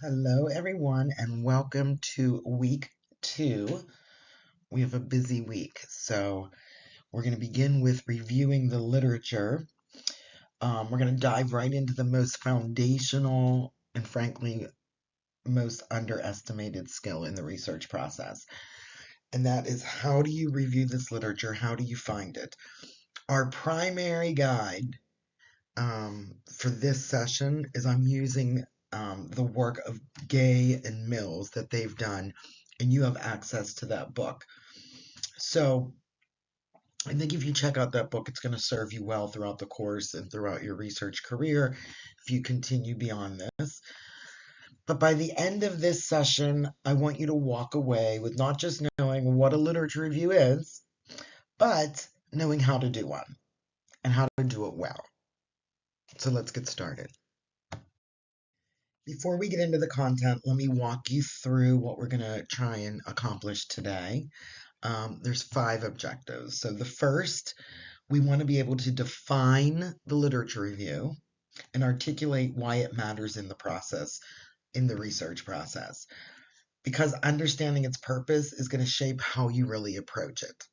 Hello, everyone, and welcome to week 2. We have a busy week, so we're going to begin with reviewing the literature. We're going to dive right into the most foundational and, frankly, most underestimated skill in the research process. And that is, how do you review this literature? How do you find it? Our primary guide for this session is I'm using the work of Gay and Mills that they've done, and you have access to that book. So I think if you check out that book, it's going to serve you well throughout the course and throughout your research career if you continue beyond this. But by the end of this session, I want you to walk away with not just knowing what a literature review is, but knowing how to do one and how to do it well. So let's get started. Before we get into the content, let me walk you through what we're going to try and accomplish today. There's 5 objectives. So the first, we want to be able to define the literature review and articulate why it matters in the process, in the research process, because understanding its purpose is going to shape how you really approach it.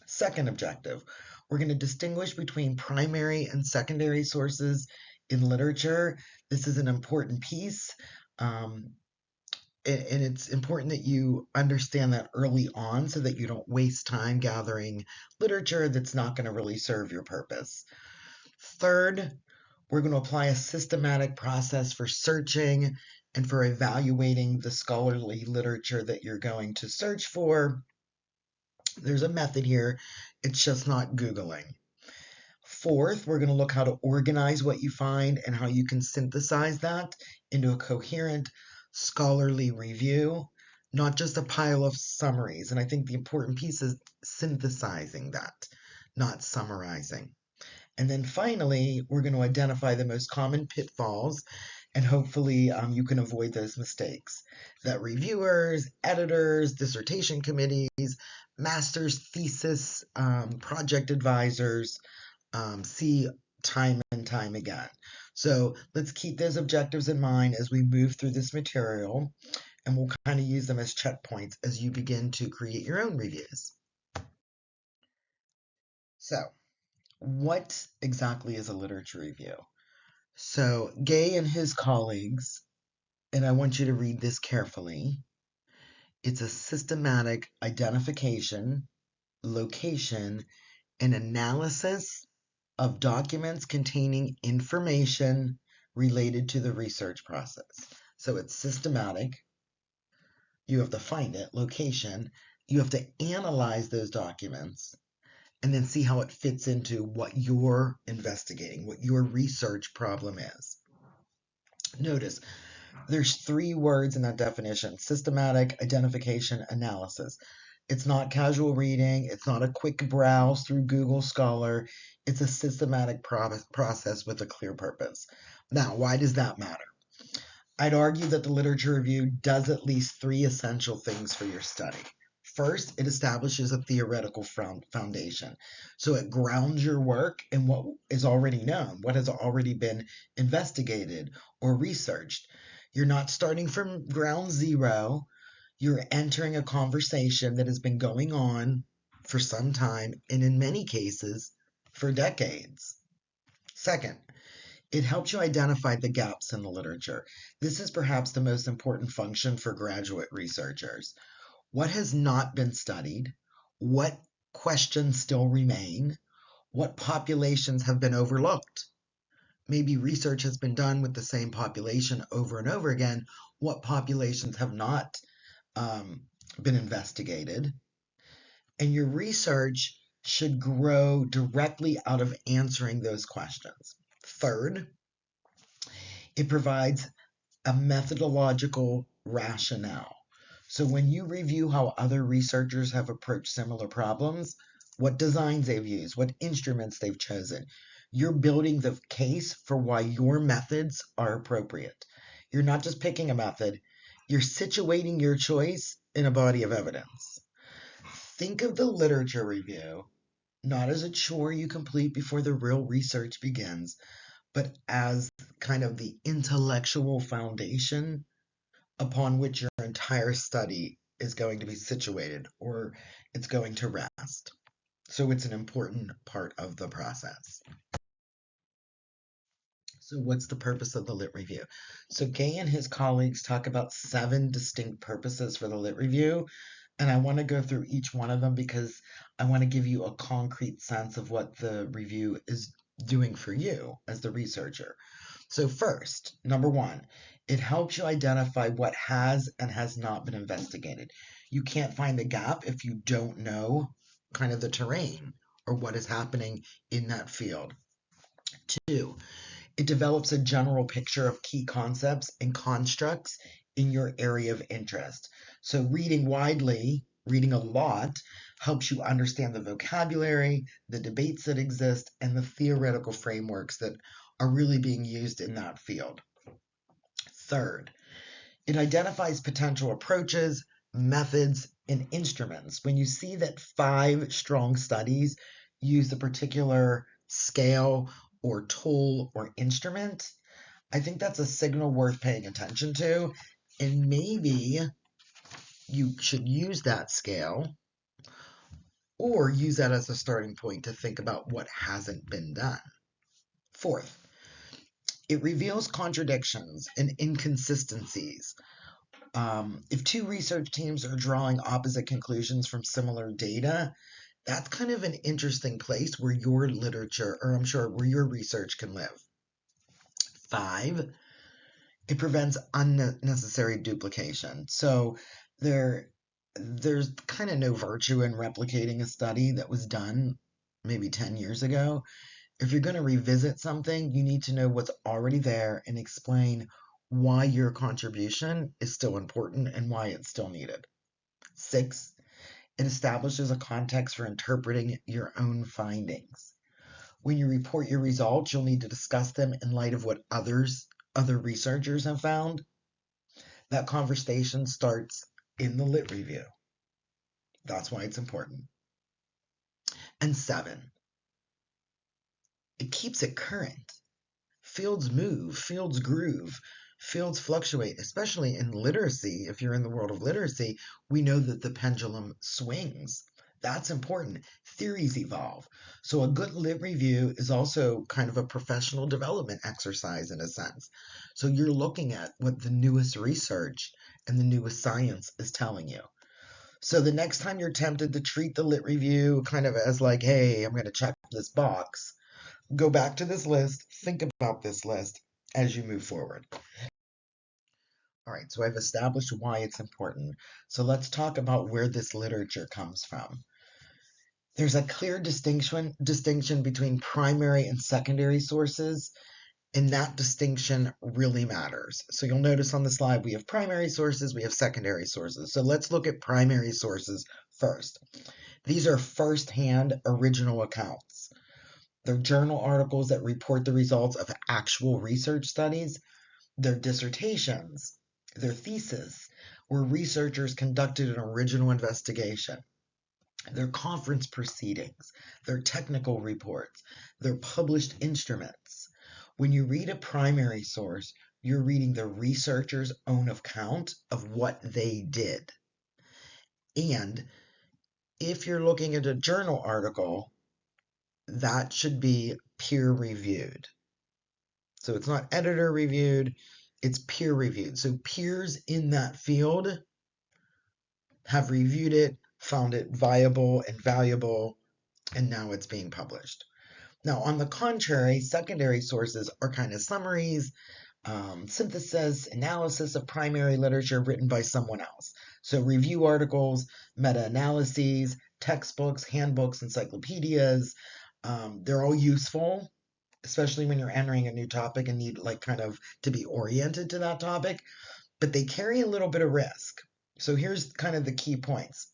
Second objective, we're going to distinguish between primary and secondary sources in literature. This is an important piece, and it's important that you understand that early on so that you don't waste time gathering literature that's not going to really serve your purpose. Third, we're going to apply a systematic process for searching and for evaluating the scholarly literature that you're going to search for. There's a method here, it's just not Googling. Fourth, we're going to look how to organize what you find and how you can synthesize that into a coherent scholarly review, not just a pile of summaries. And I think the important piece is synthesizing that, not summarizing. And then finally, we're going to identify the most common pitfalls, and hopefully you can avoid those mistakes that reviewers, editors, dissertation committees, master's thesis, project advisors see time and time again. So let's keep those objectives in mind as we move through this material, and we'll kind of use them as checkpoints as you begin to create your own reviews. So, what exactly is a literature review? So, Gay and his colleagues, and I want you to read this carefully, it's a systematic identification, location, and analysis of documents containing information related to the research process. So it's systematic. You have to find it, location. You have to analyze those documents and then see how it fits into what you're investigating, what your research problem is. Notice there's 3 words in that definition: systematic, identification, analysis. It's not casual reading. It's not a quick browse through Google Scholar. It's a systematic process with a clear purpose. Now, why does that matter? I'd argue that the literature review does at least 3 essential things for your study. First, it establishes a theoretical foundation. So it grounds your work in what is already known, what has already been investigated or researched. You're not starting from ground zero. You're entering a conversation that has been going on for some time, and in many cases, for decades. Second, it helps you identify the gaps in the literature. This is perhaps the most important function for graduate researchers. What has not been studied? What questions still remain? What populations have been overlooked? Maybe research has been done with the same population over and over again. What populations have not been investigated? And your research should grow directly out of answering those questions. Third, it provides a methodological rationale. So when you review how other researchers have approached similar problems, what designs they've used, what instruments they've chosen, you're building the case for why your methods are appropriate. You're not just picking a method, you're situating your choice in a body of evidence. Think of the literature review not as a chore you complete before the real research begins, but as kind of the intellectual foundation upon which your entire study is going to be situated, or it's going to rest. So it's an important part of the process. So what's the purpose of the lit review? So Gay and his colleagues talk about 7 distinct purposes for the lit review, and I want to go through each one of them because I want to give you a concrete sense of what the review is doing for you as the researcher. So first, number 1, it helps you identify what has and has not been investigated. You can't find the gap if you don't know kind of the terrain or what is happening in that field. 2, it develops a general picture of key concepts and constructs in your area of interest. So reading widely, reading a lot, helps you understand the vocabulary, the debates that exist, and the theoretical frameworks that are really being used in that field. Third, it identifies potential approaches, methods, and instruments. When you see that 5 strong studies use a particular scale or tool or instrument, I think that's a signal worth paying attention to. And maybe you should use that scale or use that as a starting point to think about what hasn't been done. Fourth, it reveals contradictions and inconsistencies. If 2 research teams are drawing opposite conclusions from similar data, that's kind of an interesting place where your literature, or I'm sure where your research can live. 5, it prevents unnecessary duplication. So there's kind of no virtue in replicating a study that was done maybe 10 years ago. If you're going to revisit something, you need to know what's already there and explain why your contribution is still important and why it's still needed. 6, it establishes a context for interpreting your own findings. When you report your results, you'll need to discuss them in light of what other researchers have found. That conversation starts in the lit review. That's why it's important. And 7, it keeps it current. Fields move, fields groove, fields fluctuate, especially in literacy. If you're in the world of literacy, we know that the pendulum swings. That's important. Theories evolve. So a good lit review is also kind of a professional development exercise in a sense. So you're looking at what the newest research and the newest science is telling you. So the next time you're tempted to treat the lit review kind of as like, hey, I'm going to check this box, go back to this list, think about this list as you move forward. All right, so I've established why it's important. So let's talk about where this literature comes from. There's a clear distinction between primary and secondary sources, and that distinction really matters. So you'll notice on the slide we have primary sources, we have secondary sources. So let's look at primary sources first. These are first-hand original accounts. They're journal articles that report the results of actual research studies. They're dissertations, their thesis, where researchers conducted an original investigation. Their conference proceedings, their technical reports, their published instruments. When you read a primary source, you're reading the researcher's own account of what they did. And if you're looking at a journal article, that should be peer reviewed. So it's not editor reviewed, it's peer reviewed. So peers in that field have reviewed it, found it viable and valuable, and now it's being published. Now, on the contrary, secondary sources are kind of summaries, synthesis, analysis of primary literature written by someone else. So review articles, meta-analyses, textbooks, handbooks, encyclopedias, they're all useful, especially when you're entering a new topic and need like kind of to be oriented to that topic, but they carry a little bit of risk. So here's kind of the key points.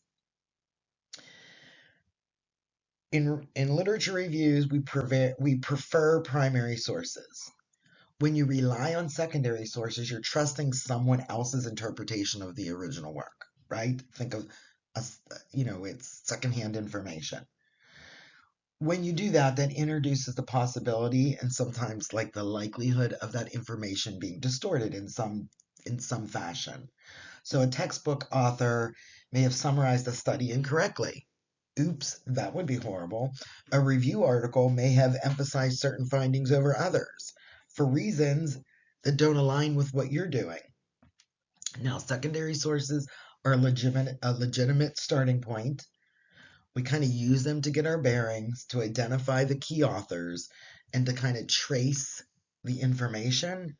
In literature reviews, we prefer primary sources. When you rely on secondary sources, you're trusting someone else's interpretation of the original work, right? Think of, it's secondhand information. When you do that, that introduces the possibility and sometimes like the likelihood of that information being distorted in some in some fashion. So a textbook author may have summarized a study incorrectly. Oops, that would be horrible. A review article may have emphasized certain findings over others for reasons that don't align with what you're doing. Now, secondary sources are a legitimate starting point. We kind of use them to get our bearings, to identify the key authors, and to kind of trace the information.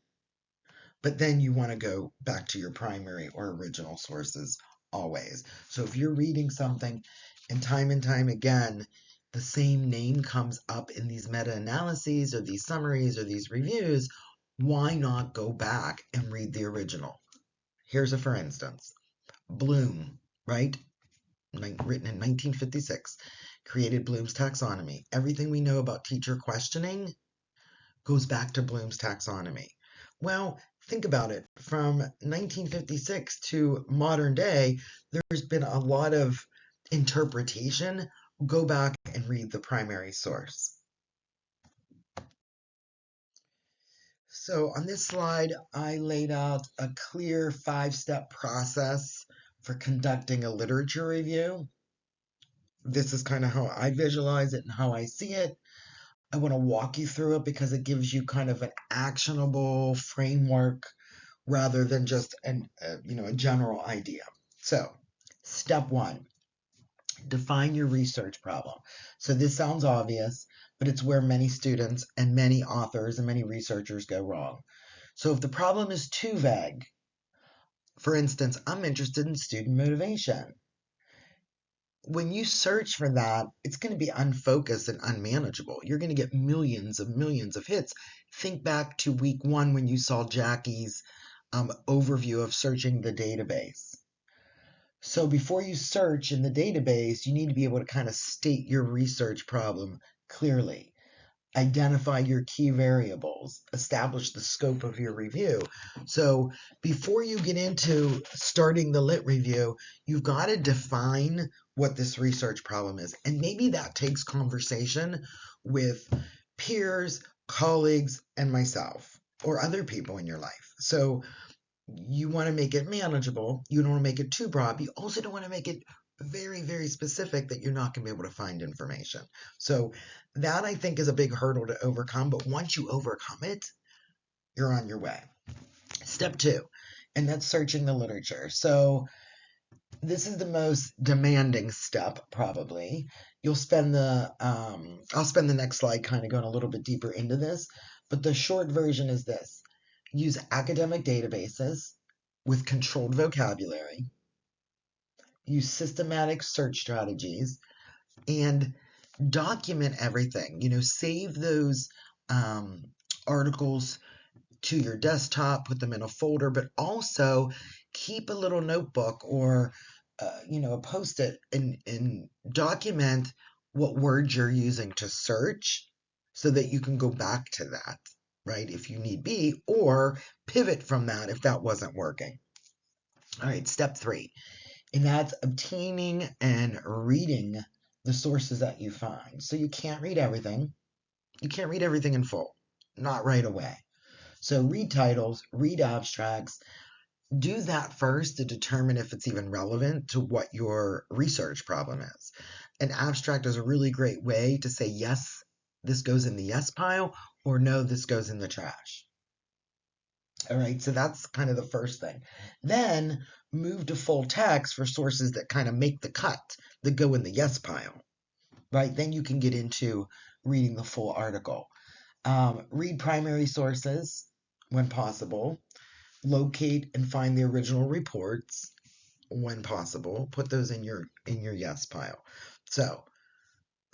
But then you want to go back to your primary or original sources always. So if you're reading something and time again, the same name comes up in these meta-analyses or these summaries or these reviews, why not go back and read the original? Here's a for instance. Bloom, right? Written in 1956, created Bloom's taxonomy. Everything we know about teacher questioning goes back to Bloom's taxonomy. Well, think about it. From 1956 to modern day, there's been a lot of interpretation. Go back and read the primary source. So on this slide, I laid out a clear 5-step process for conducting a literature review. This is kind of how I visualize it and how I see it. I want to walk you through it because it gives you kind of an actionable framework rather than just a general idea. So, step 1, define your research problem. So this sounds obvious, but it's where many students and many authors and many researchers go wrong. So if the problem is too vague, for instance, I'm interested in student motivation. When you search for that, it's going to be unfocused and unmanageable. You're going to get millions of hits. Think back to week 1 when you saw Jackie's overview of searching the database. So before you search in the database, you need to be able to kind of state your research problem clearly. Identify your key variables, establish the scope of your review. So before you get into starting the lit review, you've got to define what this research problem is. And maybe that takes conversation with peers, colleagues, and myself, or other people in your life. So you want to make it manageable. You don't want to make it too broad. But you also don't want to make it very specific that you're not going to be able to find information. So that, I think, is a big hurdle to overcome. But once you overcome it, you're on your way. Step 2, and that's searching the literature. So this is the most demanding step, probably. I'll spend the next slide kind of going a little bit deeper into this. But the short version is this. Use academic databases with controlled vocabulary, use systematic search strategies, and document everything. Save those articles to your desktop, put them in a folder, but also keep a little notebook or a Post-it and document what words you're using to search so that you can go back to that, right, if you need be, or pivot from that if that wasn't working. All right, step 3, and that's obtaining and reading the sources that you find. So you can't read everything. You can't read everything in full, not right away. So read titles, read abstracts, do that first to determine if it's even relevant to what your research problem is. An abstract is a really great way to say, yes, this goes in the yes pile, or no, this goes in the trash. All right, so that's kind of the first thing. Then move to full text for sources that kind of make the cut, that go in the yes pile, right? Then you can get into reading the full article. Read primary sources when possible. Locate and find the original reports when possible. Put those in your yes pile. So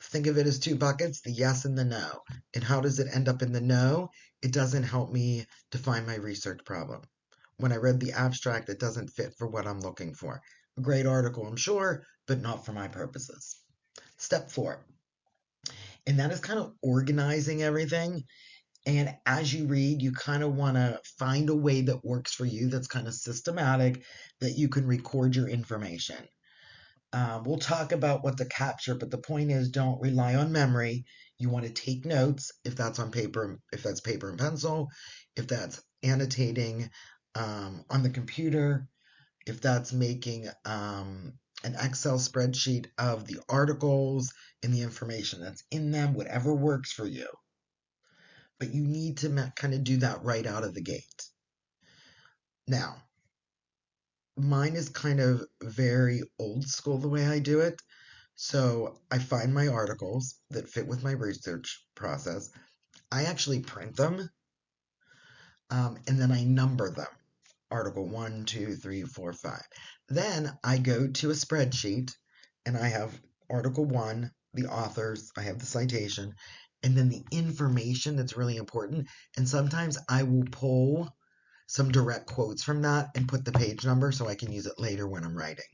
think of it as 2 buckets, the yes and the no. And how does it end up in the no? It doesn't help me define my research problem. When I read the abstract, it doesn't fit for what I'm looking for. A great article, I'm sure, but not for my purposes. Step 4, and that is kind of organizing everything. And as you read, you kind of want to find a way that works for you, that's kind of systematic, that you can record your information. We'll talk about what to capture, but the point is, don't rely on memory. You want to take notes if that's on paper, if that's paper and pencil, if that's annotating, on the computer, if that's making an Excel spreadsheet of the articles and the information that's in them, whatever works for you. But you need to kind of do that right out of the gate. Now, mine is kind of very old school the way I do it. So I find my articles that fit with my research process. I actually print them, and then I number them. Article 1, 2, 3, 4, 5. Then I go to a spreadsheet and I have Article 1, the authors, I have the citation, and then the information that's really important. And sometimes I will pull some direct quotes from that and put the page number so I can use it later when I'm writing.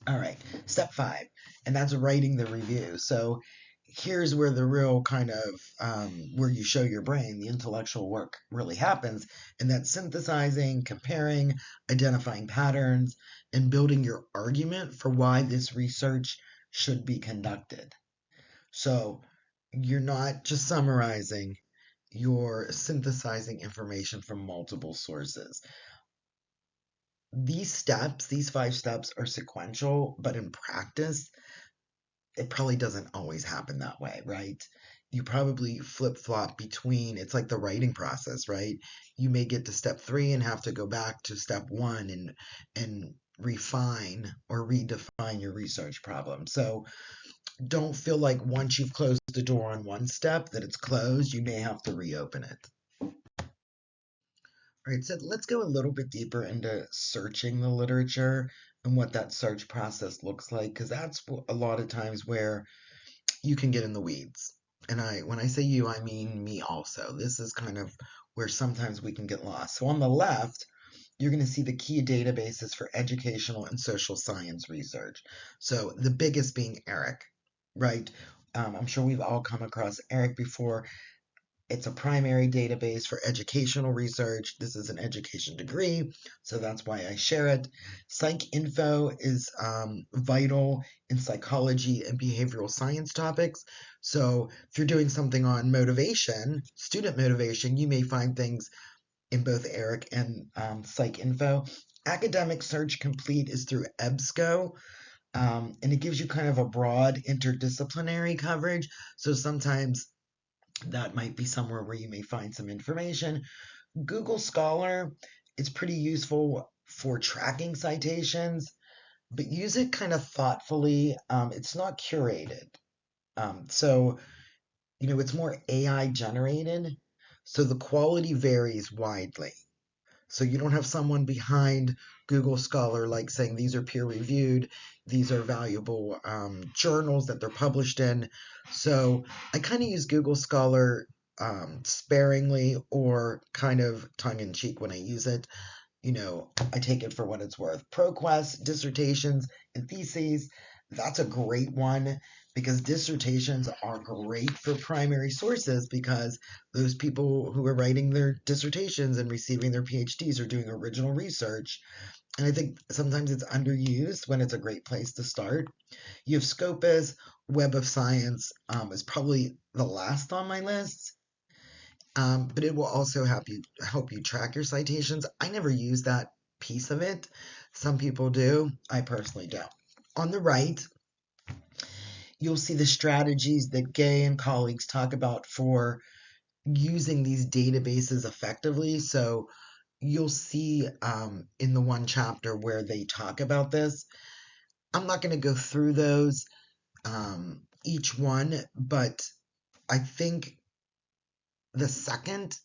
All right, step 5, and that's writing the review. So here's where the real kind of where you show your brain, the intellectual work really happens, and that's synthesizing, comparing, identifying patterns, and building your argument for why this research should be conducted. So you're not just summarizing, you're synthesizing information from multiple sources. These steps, these 5 steps, are sequential, but in practice, it probably doesn't always happen that way, right? You probably flip flop between, it's like the writing process, right? You may get to step 3 and have to go back to step 1 and refine or redefine your research problem. So don't feel like once you've closed the door on one step that it's closed. You may have to reopen it. All right, so let's go a little bit deeper into searching the literature and what that search process looks like, because that's a lot of times where you can get in the weeds. And when I say you, I mean me also. This is kind of where sometimes we can get lost. So on the left, you're going to see the key databases for educational and social science research. So the biggest being ERIC, right? I'm sure we've all come across ERIC before. It's a primary database for educational research. This is an education degree, so that's why I share it. PsycInfo is vital in psychology and behavioral science topics. So if you're doing something on motivation, student motivation, you may find things in both ERIC and PsycInfo. Academic Search Complete is through EBSCO. And it gives you kind of a broad interdisciplinary coverage. So sometimes that might be somewhere where you may find some information. Google Scholar is pretty useful for tracking citations, but use it kind of thoughtfully. It's not curated. So, it's more AI generated. So the quality varies widely. So you don't have someone behind Google Scholar like saying these are peer reviewed, these are valuable journals that they're published in. So I kind of use Google Scholar sparingly or kind of tongue in cheek when I use it. I take it for what it's worth. ProQuest, dissertations, and theses, that's a great one because dissertations are great for primary sources because those people who are writing their dissertations and receiving their PhDs are doing original research. And I think sometimes it's underused when it's a great place to start. You have Scopus, Web of Science is probably the last on my list. But it will also help you track your citations. I never use that piece of it. Some people do. I personally don't. On the right, you'll see the strategies that Gay and colleagues talk about for using these databases effectively. So you'll see in the one chapter where they talk about this. I'm not going to go through those each one, but I think the second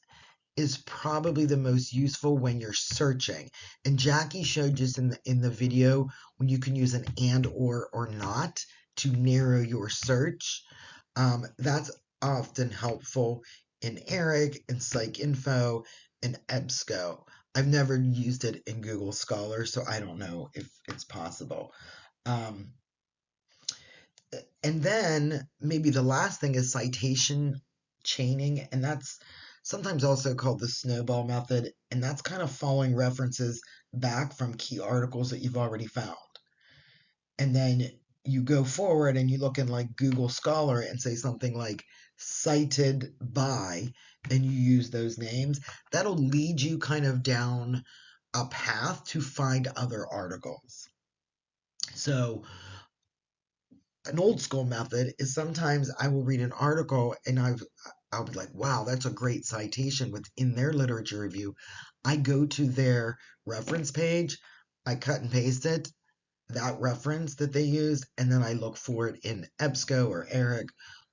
is probably the most useful when you're searching. And Jackie showed just in the video when you can use an and or not to narrow your search. That's often helpful in ERIC and PsycInfo and EBSCO. I've never used it in Google Scholar, so I don't know if it's possible. And then maybe the last thing is citation chaining, and that's sometimes also called the snowball method, and that's kind of following references back from key articles that you've already found. And then you go forward and you look in like Google Scholar and say something like cited by, and you use those names, that'll lead you kind of down a path to find other articles. So an old school method is sometimes I will read an article and I'll be like, wow, that's a great citation within their literature review. I go to their reference page, I cut and paste it, that reference that they used, and then I look for it in EBSCO or ERIC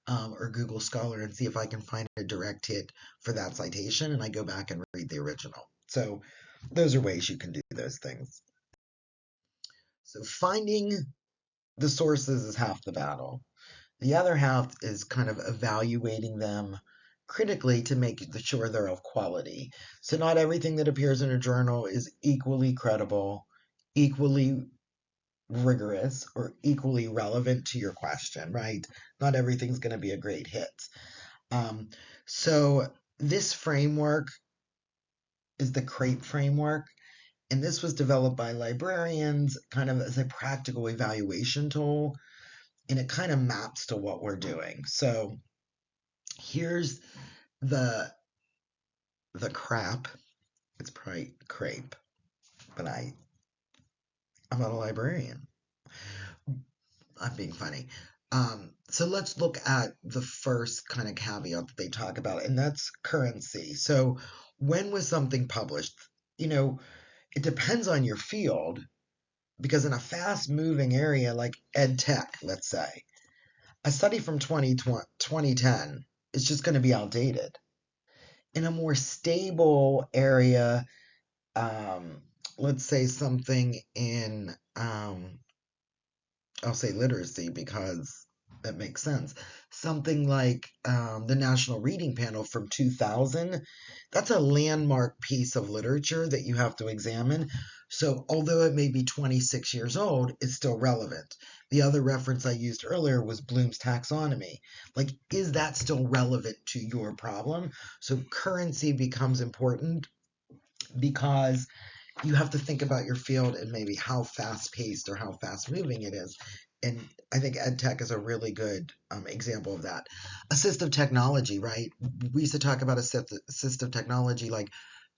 or Google Scholar and see if I can find a direct hit for that citation, and I go back and read the original. So those are ways you can do those things. So finding the sources is half the battle. The other half is kind of evaluating them critically to make sure they're of quality. So not everything that appears in a journal is equally credible, equally rigorous, or equally relevant to your question, right? Not everything's going to be a great hit. Um, so this framework is the CRAPE framework, and this was developed by librarians kind of as a practical evaluation tool, and it kind of maps to what we're doing. So here's the crap. It's probably CRAPE, but I'm not a librarian. I'm being funny. So let's look at the first kind of caveat that they talk about, and that's currency. So when was something published? You know, it depends on your field, because in a fast moving area like ed tech, let's say, a study from 2010 is just going to be outdated. In a more stable area, let's say something in I'll say literacy because that makes sense. Something like the National Reading Panel from 2000, that's a landmark piece of literature that you have to examine. So, although it may be 26 years old, it's still relevant. The other reference I used earlier was Bloom's taxonomy. Like, is that still relevant to your problem? So, currency becomes important because you have to think about your field and maybe how fast paced or how fast moving it is. And I think ed tech is a really good example of that. Assistive technology, right? We used to talk about assistive technology like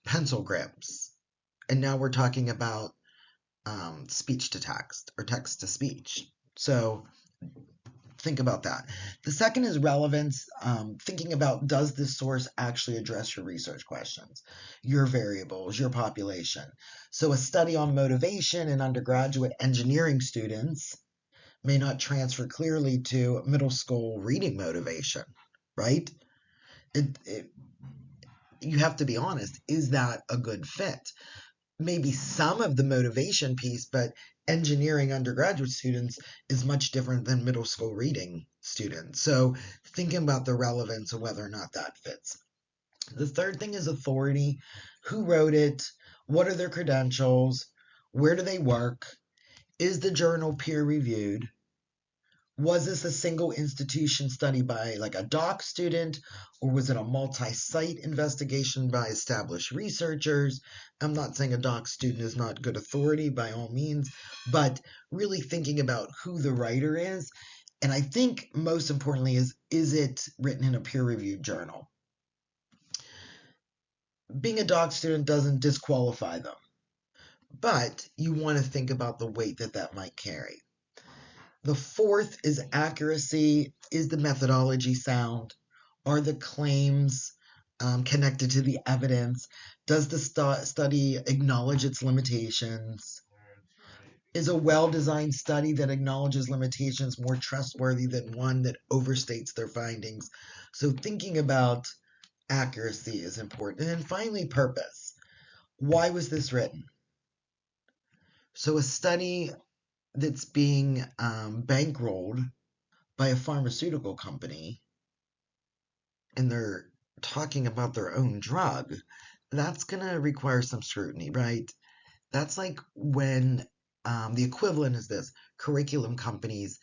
pencil grips, and now we're talking about speech to text or text to speech. So think about that. The second is relevance, thinking about, does this source actually address your research questions, your variables, your population? So a study on motivation in undergraduate engineering students may not transfer clearly to middle school reading motivation, right? You have to be honest, is that a good fit? Maybe some of the motivation piece, but engineering undergraduate students is much different than middle school reading students. So thinking about the relevance of whether or not that fits. The third thing is authority. Who wrote it? What are their credentials? Where do they work? Is the journal peer reviewed? Was this a single institution study by like a doc student, or was it a multi-site investigation by established researchers? I'm not saying a doc student is not good authority by all means, but really thinking about who the writer is. And I think most importantly is it written in a peer-reviewed journal? Being a doc student doesn't disqualify them, but you want to think about the weight that that might carry. The fourth is accuracy. Is the methodology sound? Are the claims connected to the evidence? Does the study acknowledge its limitations? Is a well-designed study that acknowledges limitations more trustworthy than one that overstates their findings? So thinking about accuracy is important. And then finally, purpose. Why was this written? So a study that's being bankrolled by a pharmaceutical company and they're talking about their own drug, that's going to require some scrutiny, right? That's like when the equivalent is this curriculum companies,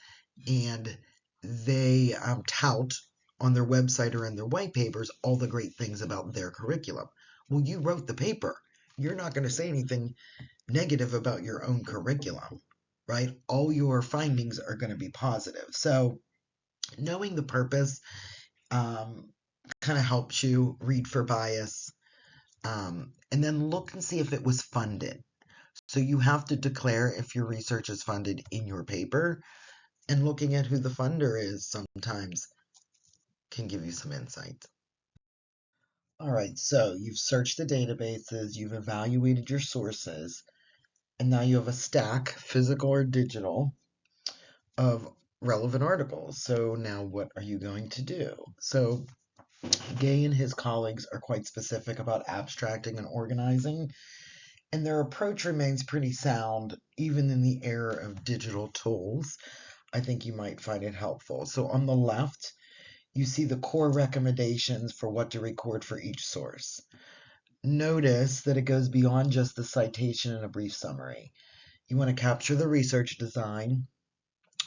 and they tout on their website or in their white papers all the great things about their curriculum. Well, you wrote the paper. You're not going to say anything negative about your own curriculum, right? All your findings are going to be positive. So knowing the purpose um, kind of helps you read for bias. And then look and see if it was funded. So you have to declare if your research is funded in your paper, and looking at who the funder is sometimes can give you some insight. All right, so you've searched the databases, you've evaluated your sources, and now you have a stack, physical or digital, of relevant articles. So now what are you going to do? So Gay and his colleagues are quite specific about abstracting and organizing, and their approach remains pretty sound even in the era of digital tools. I think you might find it helpful. So on the left, you see the core recommendations for what to record for each source. Notice that it goes beyond just the citation and a brief summary. You want to capture the research design.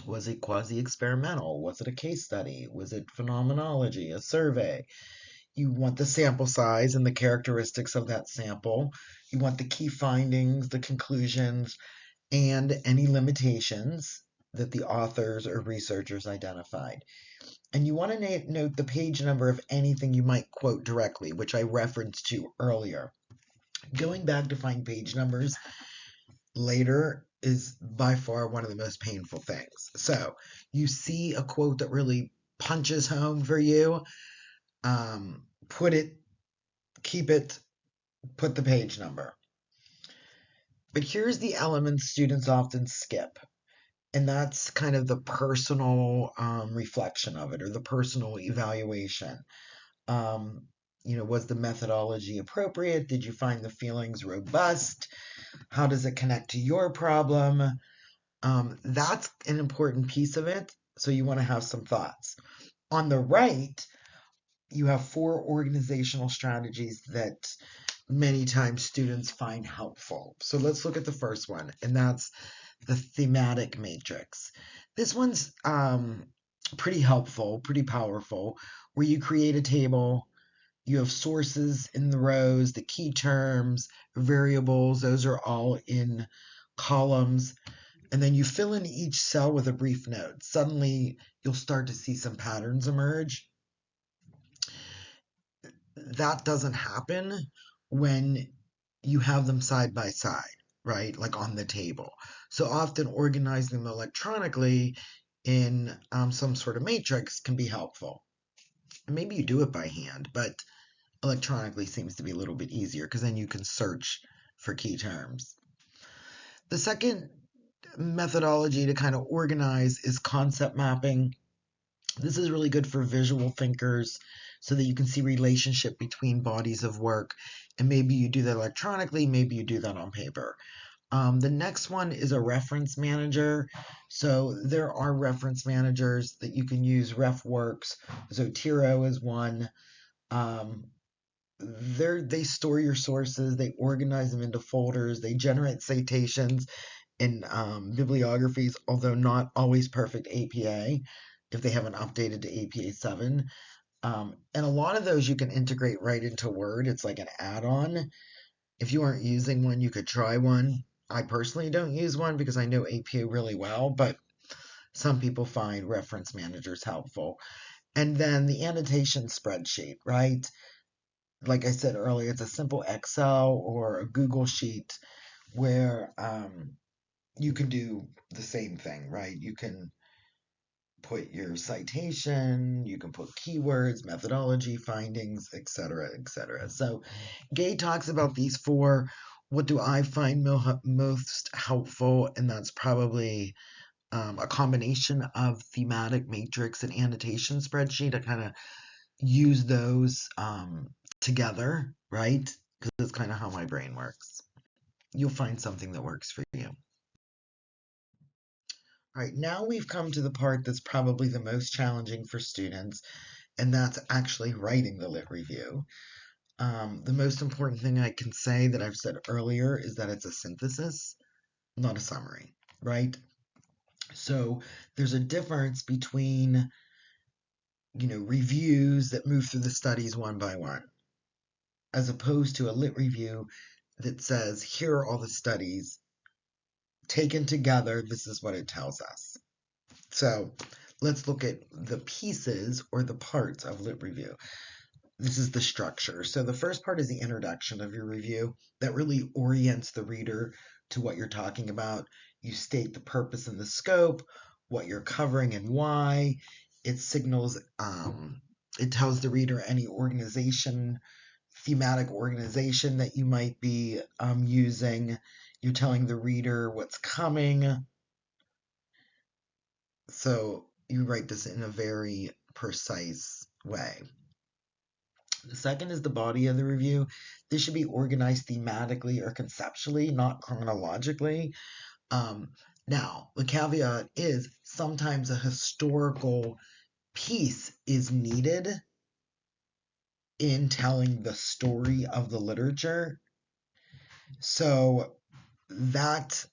Was it quasi-experimental? Was it a case study? Was it phenomenology, a survey? You want the sample size and the characteristics of that sample. You want the key findings, the conclusions, and any limitations that the authors or researchers identified. And you want to note the page number of anything you might quote directly, which I referenced to earlier. Going back to find page numbers later is by far one of the most painful things. So you see a quote that really punches home for you, put it, keep it, put the page number. But here's the element students often skip, and that's kind of the personal reflection of it, or the personal evaluation. Um, was the methodology appropriate? Did you find the feelings robust? How does it connect to your problem? That's an important piece of it. So you want to have some thoughts. On the right, you have 4 organizational strategies that many times students find helpful. So let's look at the first one, and that's the thematic matrix. This one's pretty helpful, pretty powerful, where you create a table. You have sources in the rows, the key terms, variables, those are all in columns. And then you fill in each cell with a brief note. Suddenly, you'll start to see some patterns emerge. That doesn't happen when you have them side by side, right? Like on the table. So often organizing them electronically in some sort of matrix can be helpful. And maybe you do it by hand, but electronically seems to be a little bit easier because then you can search for key terms. The second methodology to kind of organize is concept mapping. This is really good for visual thinkers so that you can see relationship between bodies of work. And maybe you do that electronically, maybe you do that on paper. The next one is a reference manager. So there are reference managers that you can use. RefWorks, Zotero is one. They store your sources, they organize them into folders, they generate citations in bibliographies, although not always perfect APA if they haven't updated to APA 7. And a lot of those you can integrate right into Word. It's like an add-on. If you aren't using one, you could try one. I personally don't use one because I know APA really well, but some people find reference managers helpful. And then the annotation spreadsheet, right? Like I said earlier, it's a simple Excel or a Google Sheet where you can do the same thing, right? You can put your citation, you can put keywords, methodology, findings, etc., etc. So Gay talks about these 4. What do I find most helpful? And that's probably a combination of thematic matrix and annotation spreadsheet. I kind of use those together, right? Because that's kind of how my brain works. You'll find something that works for you. All right, now we've come to the part that's probably the most challenging for students, and that's actually writing the lit review. The most important thing I can say that I've said earlier is that it's a synthesis, not a summary, right? So there's a difference between, reviews that move through the studies one by one, as opposed to a lit review that says, here are all the studies taken together, this is what it tells us. So let's look at the pieces or the parts of lit review. This is the structure. So the first part is the introduction of your review that really orients the reader to what you're talking about. You state the purpose and the scope, what you're covering and why. It signals, it tells the reader any thematic organization that you might be using. You're telling the reader what's coming. So you write this in a very precise way. The second is the body of the review. This should be organized thematically or conceptually, not chronologically. Now, the caveat is sometimes a historical piece is needed in telling the story of the literature. So that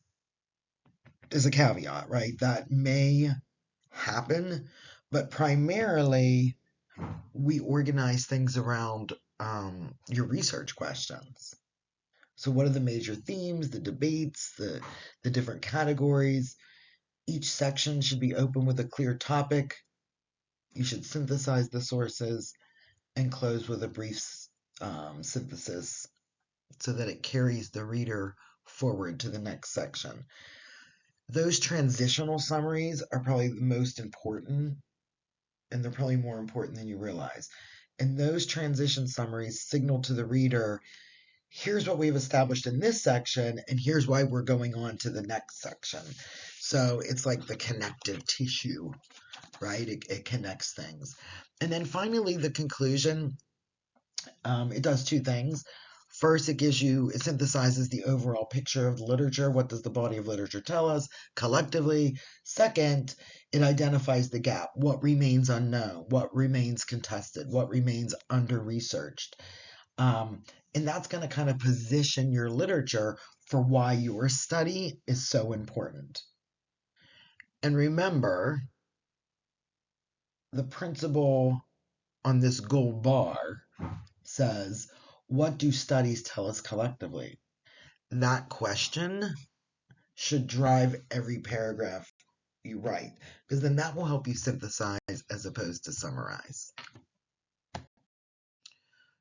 is a caveat, right? That may happen, but primarily we organize things around your research questions. So what are the major themes, the debates, the different categories? Each section should be open with a clear topic. You should synthesize the sources and close with a brief synthesis so that it carries the reader forward to the next section. Those transitional summaries are probably the most important, and they're probably more important than you realize. And those transition summaries signal to the reader, here's what we've established in this section, and here's why we're going on to the next section. So it's like the connective tissue, right? It connects things. And then finally, the conclusion, it does two things. First, it synthesizes the overall picture of the literature. What does the body of literature tell us collectively? Second, it identifies the gap. What remains unknown? What remains contested? What remains under-researched? And that's going to kind of position your literature for why your study is so important. And remember, the principle on this gold bar says, what do studies tell us collectively? That question should drive every paragraph you write, because then that will help you synthesize as opposed to summarize.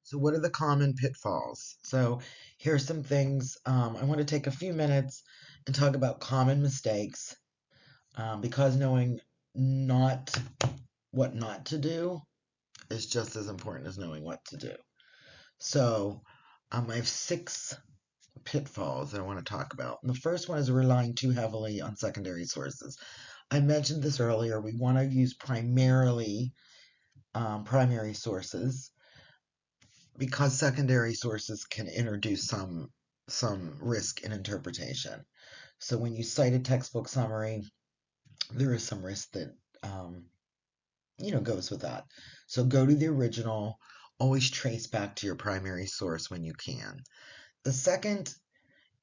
So what are the common pitfalls? So here's some things. I want to take a few minutes and talk about common mistakes, because knowing what not to do is just as important as knowing what to do. So I have 6 pitfalls that I want to talk about. And the first one is relying too heavily on secondary sources. I mentioned this earlier. We want to use primarily primary sources, because secondary sources can introduce some risk in interpretation. So when you cite a textbook summary, there is some risk that goes with that. So go to the original. Always trace back to your primary source when you can. The second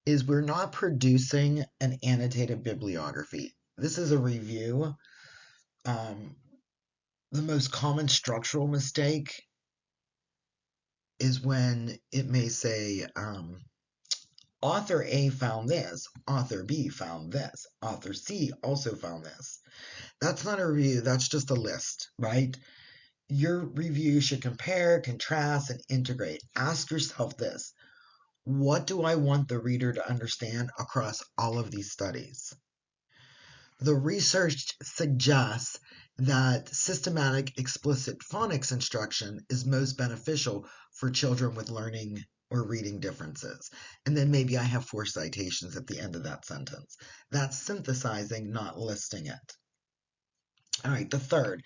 is we're not producing an annotated bibliography. This is a review. The most common structural mistake is when it may say, author A found this, author B found this, author C also found this. That's not a review, that's just a list, right? Your review should compare, contrast, and integrate. Ask yourself this: what do I want the reader to understand across all of these studies? The research suggests that systematic explicit phonics instruction is most beneficial for children with learning or reading differences. And then maybe I have 4 citations at the end of that sentence. That's synthesizing, not listing it. All right, the third,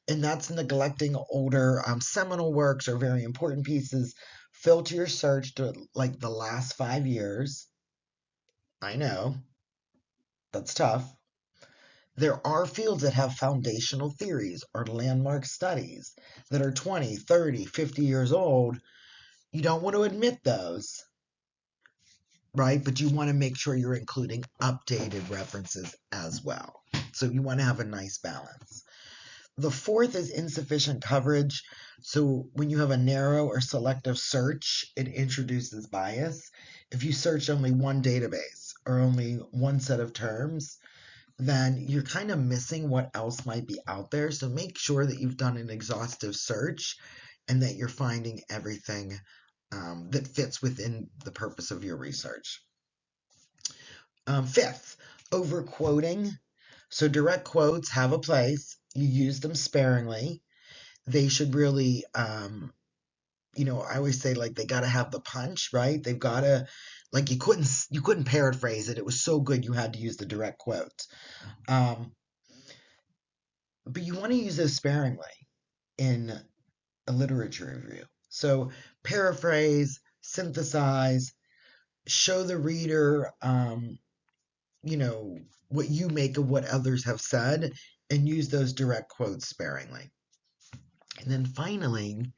and that's neglecting older seminal works or very important pieces. Filter your search to like the last 5 years. I know, that's tough. There are fields that have foundational theories or landmark studies that are 20, 30, 50 years old. You don't want to admit those, right? But you want to make sure you're including updated references as well. So you want to have a nice balance. The fourth is insufficient coverage. So when you have a narrow or selective search, it introduces bias. If you search only one database or only one set of terms, then you're kind of missing what else might be out there. So make sure that you've done an exhaustive search and that you're finding everything that fits within the purpose of your research. Fifth, overquoting. So direct quotes have a place. You use them sparingly. They should really, I always say like they got to have the punch, right? They've got to, like you couldn't paraphrase it. It was so good you had to use the direct quotes. But you want to use those sparingly in a literature review. So paraphrase, synthesize, show the reader, what you make of what others have said, and use those direct quotes sparingly. And then finally,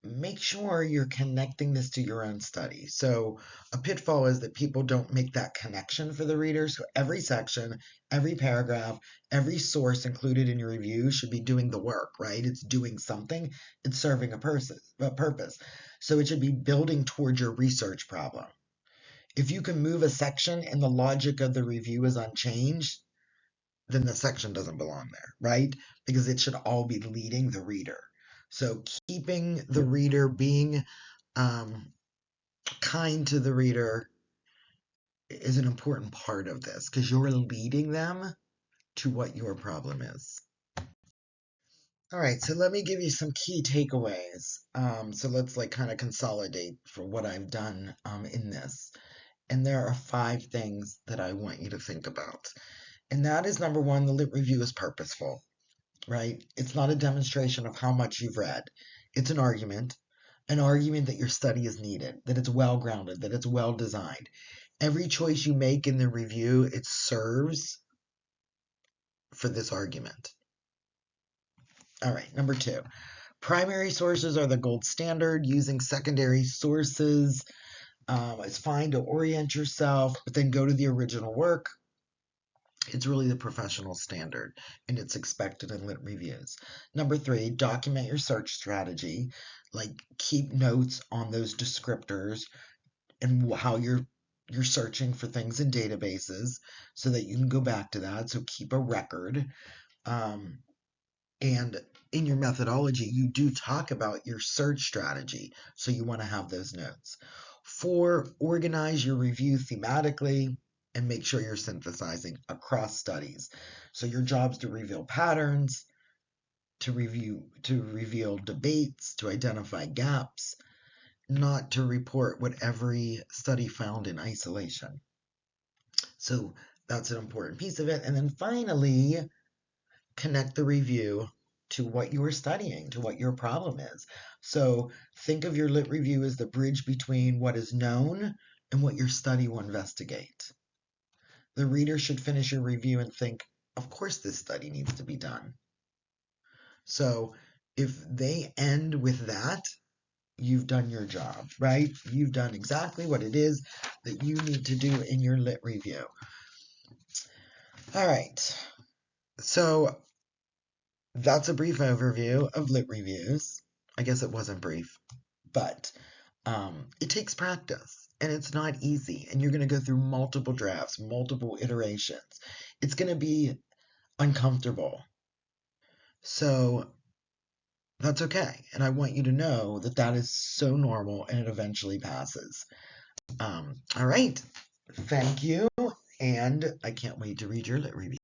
make sure you're connecting this to your own study. So a pitfall is that people don't make that connection for the reader. So every section, every paragraph, every source included in your review should be doing the work, right? It's doing something. It's serving a purpose. So it should be building towards your research problem. If you can move a section and the logic of the review is unchanged, then the section doesn't belong there, right? Because it should all be leading the reader. So keeping the reader, being kind to the reader is an important part of this because you're leading them to what your problem is. All right, so let me give you some key takeaways. So let's kind of consolidate for what I've done in this. And there are 5 things that I want you to think about. And that is number 1, the lit review is purposeful, right? It's not a demonstration of how much you've read. It's an argument that your study is needed, that it's well grounded, that it's well designed. Every choice you make in the review, it serves for this argument. All right, number 2, primary sources are the gold standard. Using secondary sources, it's fine to orient yourself, but then go to the original work. It's really the professional standard, and it's expected in lit reviews. Number 3, document your search strategy. Keep notes on those descriptors and how you're searching for things in databases so that you can go back to that. So keep a record. And in your methodology, you do talk about your search strategy, so you want to have those notes. 4, organize your review thematically and make sure you're synthesizing across studies. So your job's to reveal patterns, to reveal debates, to identify gaps, not to report what every study found in isolation. So that's an important piece of it. And then finally, connect the review to what you are studying, to what your problem is. So think of your lit review as the bridge between what is known and what your study will investigate. The reader should finish your review and think, of course this study needs to be done. So if they end with that, you've done your job, right? You've done exactly what it is that you need to do in your lit review. All right. So that's a brief overview of lit reviews. I guess it wasn't brief, but it takes practice and it's not easy. And you're going to go through multiple drafts, multiple iterations. It's going to be uncomfortable. So that's okay. And I want you to know that that is so normal and it eventually passes. All right. Thank you. And I can't wait to read your lit review.